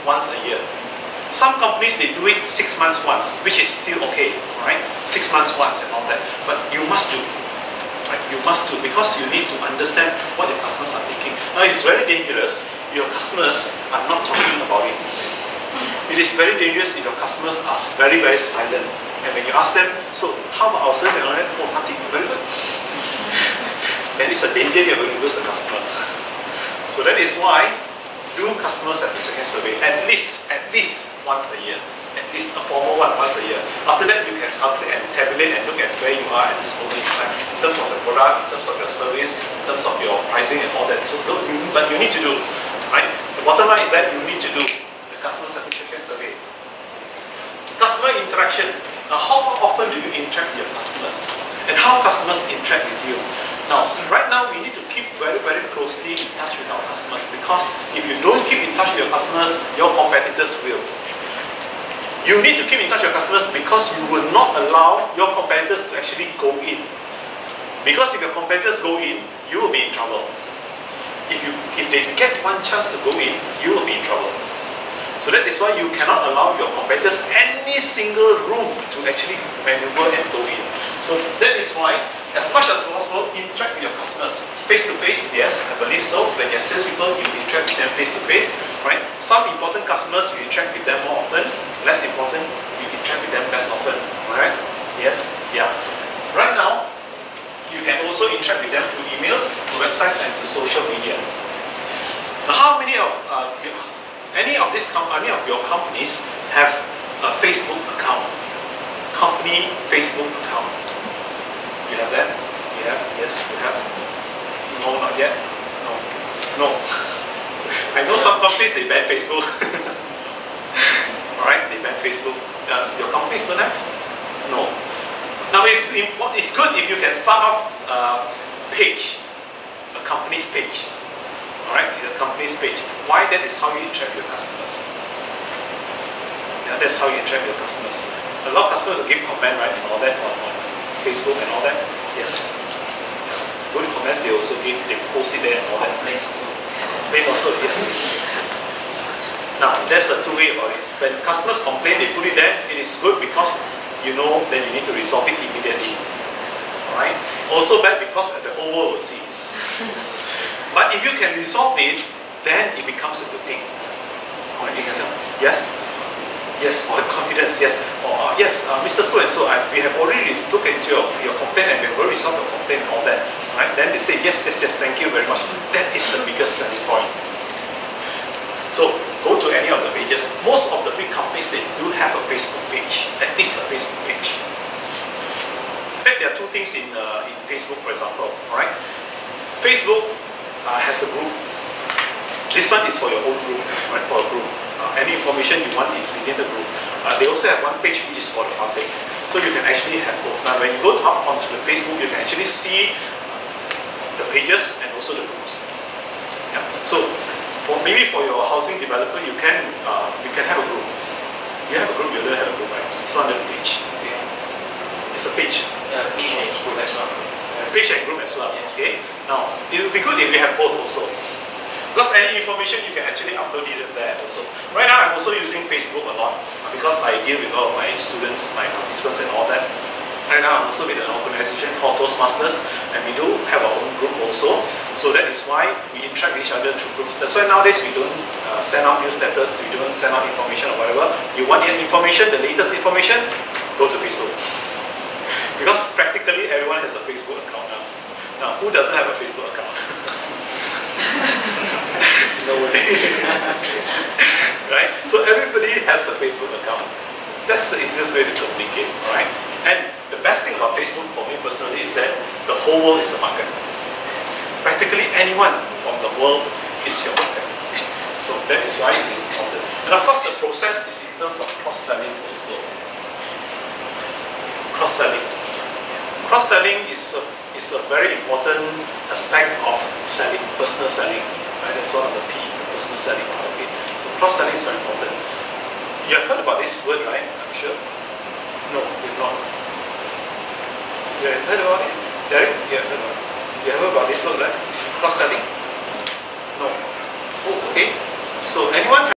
once a year. Some companies, they do it 6 months once, which is still okay, right? 6 months once and all that. But you must do, right? You must do, because you need to understand what your customers are thinking. Now, it's very dangerous if your customers are not talking about it. It is very dangerous if your customers are very, very silent. And when you ask them, so how about our sales and all that? Oh, nothing, very good. Then it's a danger you're going to lose the customer. So that is why do customer satisfaction survey at least once a year. At least a formal one once a year. After that, you can calculate and tabulate and look at where you are at this moment in time in terms of the product, in terms of your service, in terms of your pricing and all that. So, but you need to do, right? The bottom line is that you need to do the customer satisfaction survey. Customer interaction. Now, how often do you interact with your customers? And how customers interact with you? Now, right now, we need to keep very, very closely in touch with our customers, because if you don't keep in touch with your customers, your competitors will. You need to keep in touch with your customers because you will not allow your competitors to actually go in. Because if your competitors go in, you will be in trouble. If they get one chance to go in, you will be in trouble. So that is why you cannot allow your competitors any single room to actually maneuver and go in. So that is why, as much as possible, interact with your customers. Face to face, yes, I believe so. When you're salespeople, you interact with them face to face, right? Some important customers, you interact with them more often. Less important, you interact with them less often, alright? Yes, yeah. Right now, you can also interact with them through emails, through websites, and through social media. Now, how many of any of your companies have a Facebook account? Company Facebook account. You have that? You have? Yes, you have. No, not yet. No. I know some companies, they ban Facebook. Alright, they ban Facebook. Your companies don't have? No. Now, it's good if you can start off a page, a company's page. Alright, the company's page. Why? That is how you interact with your customers. Yeah, that's how you interact with your customers. A lot of customers will give comment, right, and all that on Facebook and all that. Yes. Yeah. Good comments they also give, they post it there and all that. Complain also, yes. Now, there's a two-way about it. When customers complain, they put it there, it is good because you know that you need to resolve it immediately. Alright? Also bad because the whole world will see. But if you can resolve it, then it becomes a good thing. Yes? Yes, the confidence, yes. Yes, Mr. So-and-so, we have already looked into your complaint and we have already resolved your complaint and all that. Right? Then they say, yes, thank you very much. That is the biggest selling point. So, go to any of the pages. Most of the big companies, they do have a Facebook page. At least a Facebook page. In fact, there are two things in Facebook, for example. Alright? Facebook has a group. This one is for your own group, right? For a group. Any information you want is within the group. They also have one page which is for the public. So you can actually have both. Now when you go up onto the Facebook, you can actually see the pages and also the groups. Yeah. So maybe for your housing developer, you can have a group. You have a group, you don't have a group, right? It's under the page. Yeah. It's a page. Yeah, page and group as well. Page and group as well. Yeah. Okay. Now it would be good if you have both also. Because any information you can actually upload it there also. Right now I'm also using Facebook a lot because I deal with all of my students, my participants and all that. Right now I'm also with an organization called Toastmasters and we do have our own group also. So that is why we interact with each other through groups. That's why nowadays we don't send out newsletters, we don't send out information or whatever. You want the information, the latest information, go to Facebook. Because practically everyone has a Facebook account now. Now who doesn't have a Facebook account? Nobody. Right? So everybody has a Facebook account. That's the easiest way to communicate, right? And the best thing about Facebook for me personally is that the whole world is the market. Practically anyone from the world is your market. So that is why it is important. And of course the process is in terms of cross-selling also. Cross-selling. Cross-selling is a very important aspect of selling, personal selling. Right? That's one of the P, personal selling part of it. So cross-selling is very important. You have heard about this word, right? I'm sure. No, you've not. You have heard about it? Derek, you have heard about it? You have heard about this word, right? Cross-selling? No. Oh, okay. So anyone